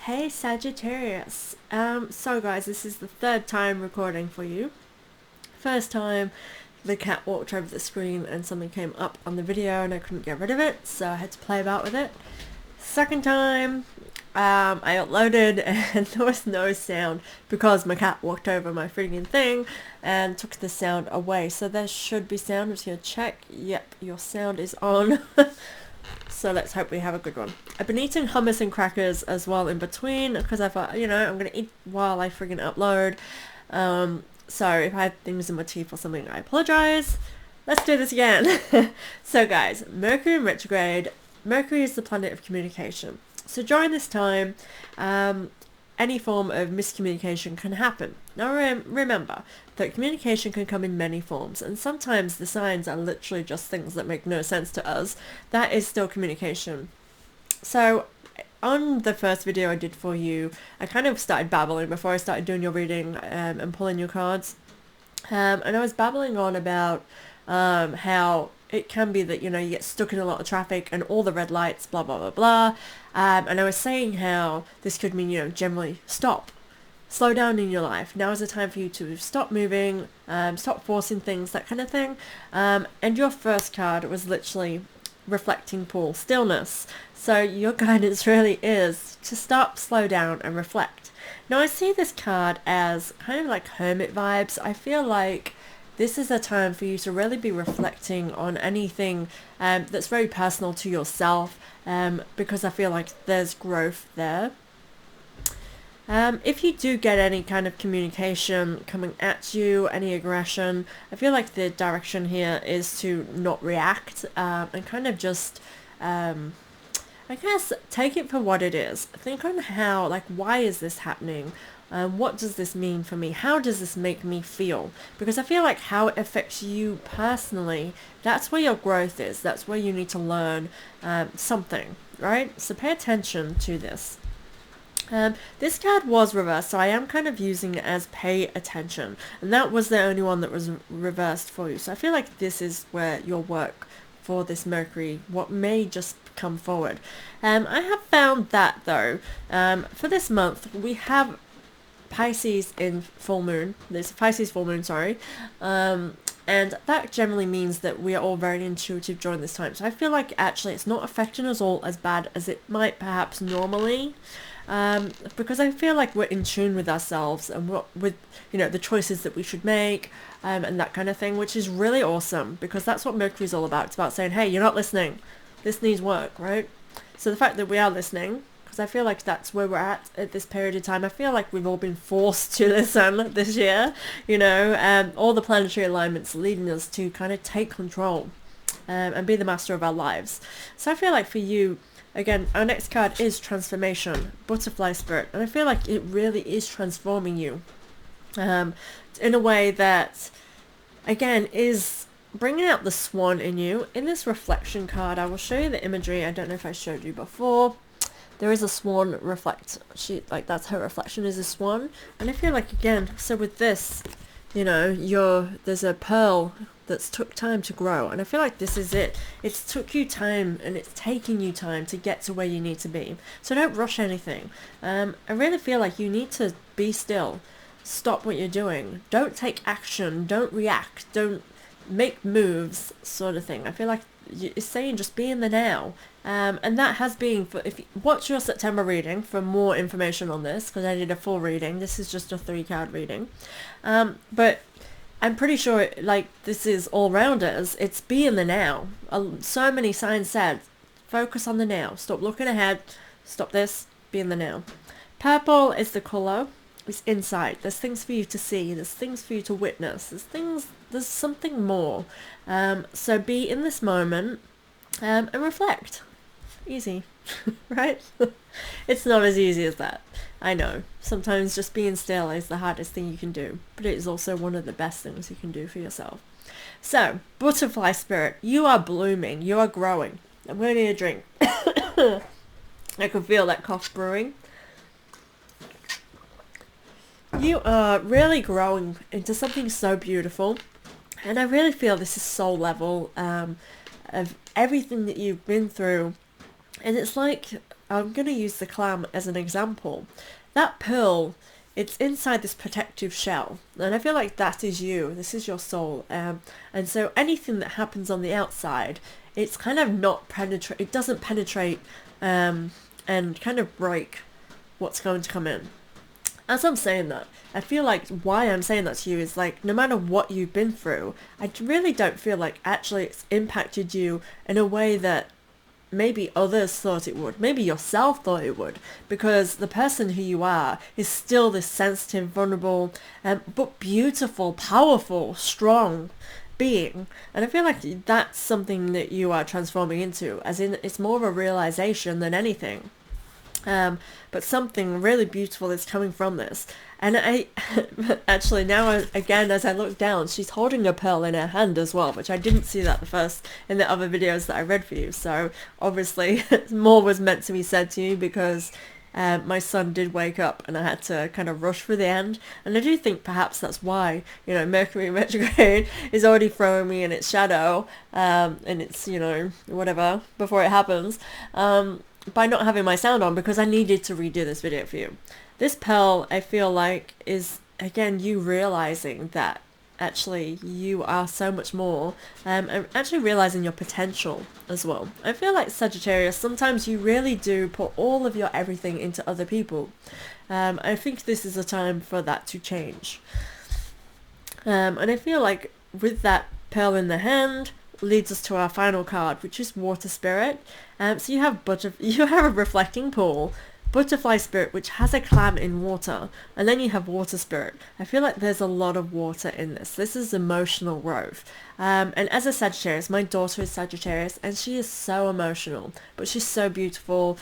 Hey Sagittarius. So guys, this is the third time recording for you. First time the cat walked over the screen and something came up on the video and I couldn't get rid of it, so I had to play about with it. Second time, I uploaded and there was no sound because my cat walked over my freaking thing and took the sound away. So there should be sound. I'm just gonna check. Yep, your sound is on. So let's hope we have a good one. I've been eating hummus and crackers as well in between because I thought, I'm going to eat while I friggin' upload. So if I have things in my teeth or something, I apologize. Let's do this again. So guys, Mercury in retrograde. Mercury is the planet of communication. So during this time, any form of miscommunication can happen. Now remember that communication can come in many forms, and sometimes the signs are literally just things that make no sense to us. That is still communication. So on the first video I did for you, I kind of started babbling before I started doing your reading and pulling your cards. And I was babbling on about how it can be that, you get stuck in a lot of traffic and all the red lights, blah, blah, blah, blah. And I was saying how this could mean, generally stop. Slow down in your life. Now is the time for you to stop moving, stop forcing things, that kind of thing. And your first card was literally reflecting pool, stillness. So your guidance really is to stop, slow down and reflect. Now I see this card as kind of like hermit vibes. I feel like this is a time for you to really be reflecting on anything that's very personal to yourself, because I feel like there's growth there. If you do get any kind of communication coming at you, any aggression, I feel like the direction here is to not react and kind of just, I guess, take it for what it is. Think on how, why is this happening? What does this mean for me? How does this make me feel? Because I feel like how it affects you personally, that's where your growth is. That's where you need to learn something, right? So pay attention to this. This card was reversed, so I am kind of using it as pay attention. And that was the only one that was reversed for you. So I feel like this is where your work for this Mercury, what may just come forward. I have found that though, for this month, we have Pisces in full moon. There's Pisces full moon, sorry. And that generally means that we are all very intuitive during this time. So I feel like actually it's not affecting us all as bad as it might perhaps normally. Because I feel like we're in tune with ourselves and with the choices that we should make, and that kind of thing, which is really awesome because that's what Mercury's all about. It's about saying, hey, you're not listening. This needs work, right? So the fact that we are listening, because I feel like that's where we're at this period of time. I feel like we've all been forced to listen this year, all the planetary alignments leading us to kind of take control and be the master of our lives. So I feel like for you, again, our next card is transformation, butterfly spirit, and I feel like it really is transforming you in a way that, again, is bringing out the swan in you. In this reflection card, I will show you the imagery. I don't know if I showed you before. There is a swan that's her reflection is a swan, and I feel like, again, so with this, there's a pearl that's took time to grow, and I feel like this is it. It's took you time and it's taking you time to get to where you need to be. So don't rush anything. I really feel like you need to be still, stop what you're doing, don't take action, don't react, don't make moves, sort of thing. I feel like it's saying just be in the now. And that has been, if you watch your September reading for more information on this, because I did a full reading. This is just a 3-card reading. But I'm pretty sure, this is all rounders. It's be in the now. So many signs said, focus on the now. Stop looking ahead. Stop this. Be in the now. Purple is the color. It's insight. There's things for you to see. There's things for you to witness. There's something more. So be in this moment and reflect. Easy, right? It's not as easy as that. I know. Sometimes just being still is the hardest thing you can do, but it is also one of the best things you can do for yourself. So, butterfly spirit, you are blooming. You are growing. I'm going to need a drink. I can feel that cough brewing. You are really growing into something so beautiful, and I really feel this is soul level of everything that you've been through. And it's like I'm going to use the clam as an example. That pearl, it's inside this protective shell, and I feel like that is you. This is your soul, and so anything that happens on the outside, it's kind of not penetrate. It doesn't penetrate, and kind of break what's going to come in. As I'm saying that, I feel like why I'm saying that to you is like, no matter what you've been through, I really don't feel like actually it's impacted you in a way that maybe others thought it would, maybe yourself thought it would, because the person who you are is still this sensitive, vulnerable, but beautiful, powerful, strong being. And I feel like that's something that you are transforming into, as in it's more of a realization than anything. But something really beautiful is coming from this. And I actually now, again, as I look down, she's holding a pearl in her hand as well, which I didn't see that in the other videos that I read for you. So obviously more was meant to be said to you, because my son did wake up and I had to kind of rush through the end. And I do think perhaps that's why, Mercury retrograde is already throwing me in its shadow, and it's, whatever, before it happens. By not having my sound on, because I needed to redo this video for you. This pearl, I feel like, is again you realizing that actually you are so much more, and actually realizing your potential as well. I feel like Sagittarius, sometimes you really do put all of your everything into other people. I think this is a time for that to change. And I feel like with that pearl in the hand, leads us to our final card, which is Water Spirit. So you have a reflecting pool, Butterfly Spirit, which has a clam in water, and then you have Water Spirit. I feel like there's a lot of water in this. This is emotional growth. And as a Sagittarius, my daughter is Sagittarius, and she is so emotional, but she's so beautiful.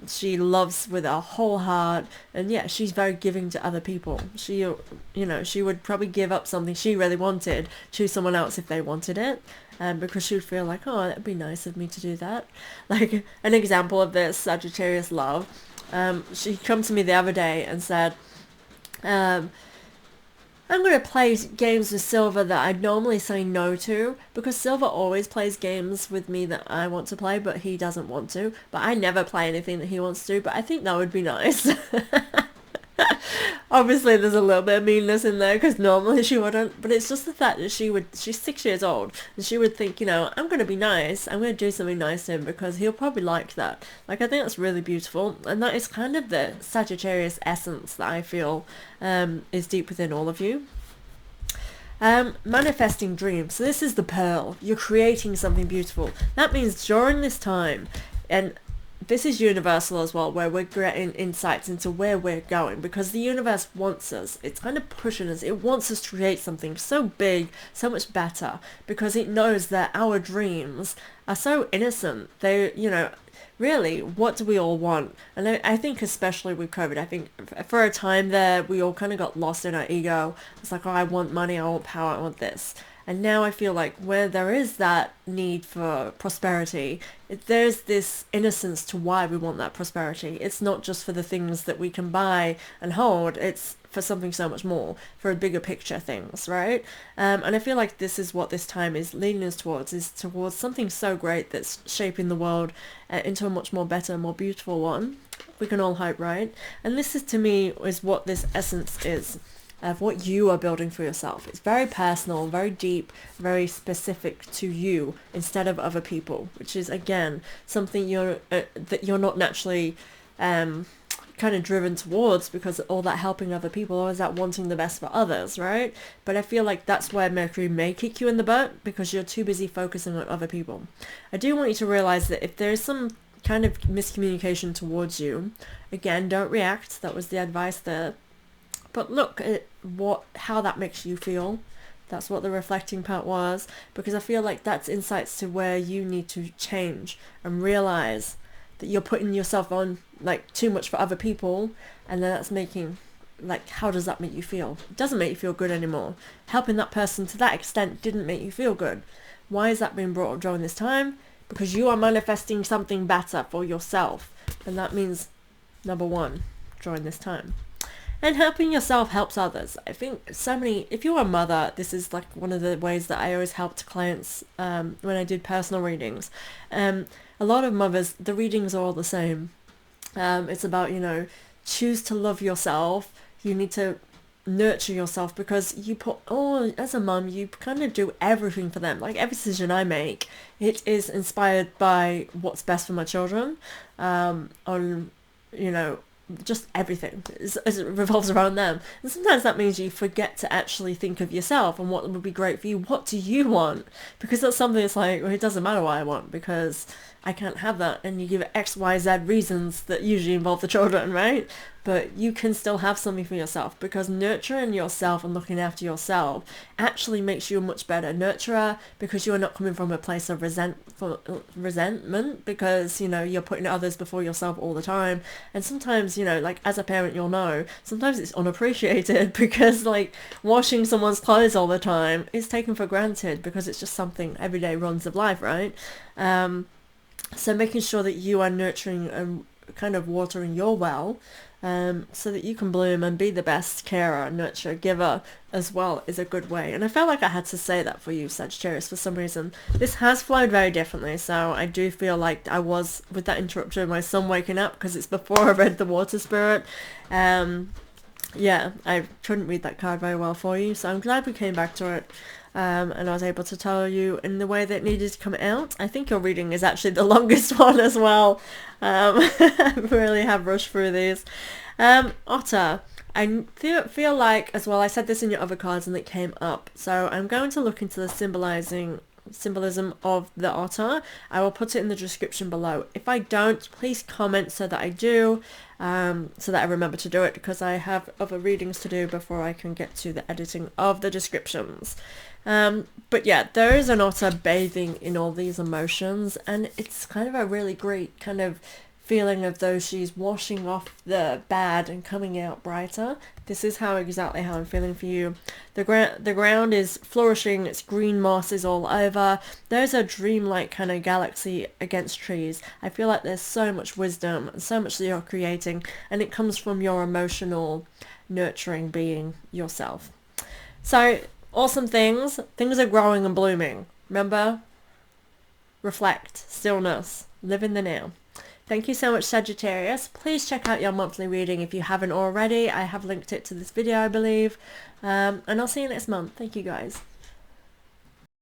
She loves with her whole heart, and yeah, she's very giving to other people. She would probably give up something she really wanted to someone else if they wanted it. Because she would feel like, oh, that'd be nice of me to do that. Like an example of this Sagittarius love, she come to me the other day and said, I'm going to play games with Silver that I'd normally say no to, because Silver always plays games with me that I want to play, but he doesn't want to. But I never play anything that he wants to, but I think that would be nice. Obviously there's a little bit of meanness in there, because normally she wouldn't, but it's just the fact that she's 6 years old, and she would think, I'm going to be nice, I'm going to do something nice to him because he'll probably like that. Like, I think that's really beautiful, and that is kind of the Sagittarius essence that I feel is deep within all of you. Manifesting dreams. So this is the pearl. You're creating something beautiful. That means during this time, and this is universal as well, where we're getting insights into where we're going, because the universe wants us. It's kind of pushing us. It wants us to create something so big, so much better, because it knows that our dreams are so innocent. They, really, what do we all want? And I think especially with COVID, I think for a time there, we all kind of got lost in our ego. It's like, oh, I want money, I want power, I want this. And now I feel like where there is that need for prosperity, there's this innocence to why we want that prosperity. It's not just for the things that we can buy and hold. It's for something so much more, for a bigger picture things, right? And I feel like this is what this time is leading us towards, is towards something so great that's shaping the world into a much more better, more beautiful one. We can all hope, right? And this is, to me, is what this essence is. Of what you are building for yourself. It's very personal, very deep, very specific to you instead of other people, which is again something that you're not naturally kind of driven towards, because all that helping other people, always that wanting the best for others, right? But I feel like that's where Mercury may kick you in the butt, because you're too busy focusing on other people. I do want you to realize that if there's some kind of miscommunication towards you, again, don't react. That was the advice there. But look at how that makes you feel. That's what the reflecting part was, because I feel like that's insights to where you need to change and realize that you're putting yourself on like too much for other people, and then that's making, like, how does that make you feel? It doesn't make you feel good anymore. Helping that person to that extent didn't make you feel good. Why is that being brought up during this time? Because you are manifesting something better for yourself, and that means number one during this time. And helping yourself helps others. I think if you're a mother, this is like one of the ways that I always helped clients when I did personal readings. A lot of mothers, the readings are all the same. It's about, you know, choose to love yourself. You need to nurture yourself, because you put, oh, as a mum, you kind of do everything for them. Like every decision I make, it is inspired by what's best for my children, on, you know, just everything as it revolves around them. And sometimes that means you forget to actually think of yourself and what would be great for you. What do you want? Because that's something that's like, well, it doesn't matter what I want because I can't have that. And you give it X, Y, Z reasons that usually involve the children, right? But you can still have something for yourself, because nurturing yourself and looking after yourself actually makes you a much better nurturer, because you are not coming from a place of resentment, because, you know, you're putting others before yourself all the time. And sometimes, you know, like as a parent, you'll know, sometimes it's unappreciated because like washing someone's clothes all the time is taken for granted because it's just something everyday runs of life, right? So making sure that you are nurturing and kind of watering your well, so that you can bloom and be the best carer, nurturer, giver as well, is a good way. And I felt like I had to say that for you, Sagittarius, for some reason. This has flowed very differently, so I do feel like I was, with that interruption of my son waking up, because it's before I read the Water Spirit. Yeah, I couldn't read that card very well for you, so I'm glad we came back to it. And I was able to tell you in the way that it needed to come out. I think your reading is actually the longest one as well. I really have rushed through these. Otter. I feel like, as well, I said this in your other cards and it came up. So I'm going to look into the symbolism of the otter. I will put it in the description below. If I don't, please comment so that I do, so that I remember to do it, because I have other readings to do before I can get to the editing of the descriptions. But yeah, there is an otter bathing in all these emotions, and it's kind of a really great kind of feeling of though she's washing off the bad and coming out brighter. This is exactly how I'm feeling for you. The ground is flourishing, it's green moss is all over. There's a dreamlike kind of galaxy against trees. I feel like there's so much wisdom and so much that you're creating, and it comes from your emotional nurturing being yourself. So awesome things are growing and blooming. Remember, reflect, stillness, live in the now. Thank you so much, Sagittarius. Please check out your monthly reading if you haven't already. I have linked it to this video, I believe. And I'll see you next month. Thank you, guys.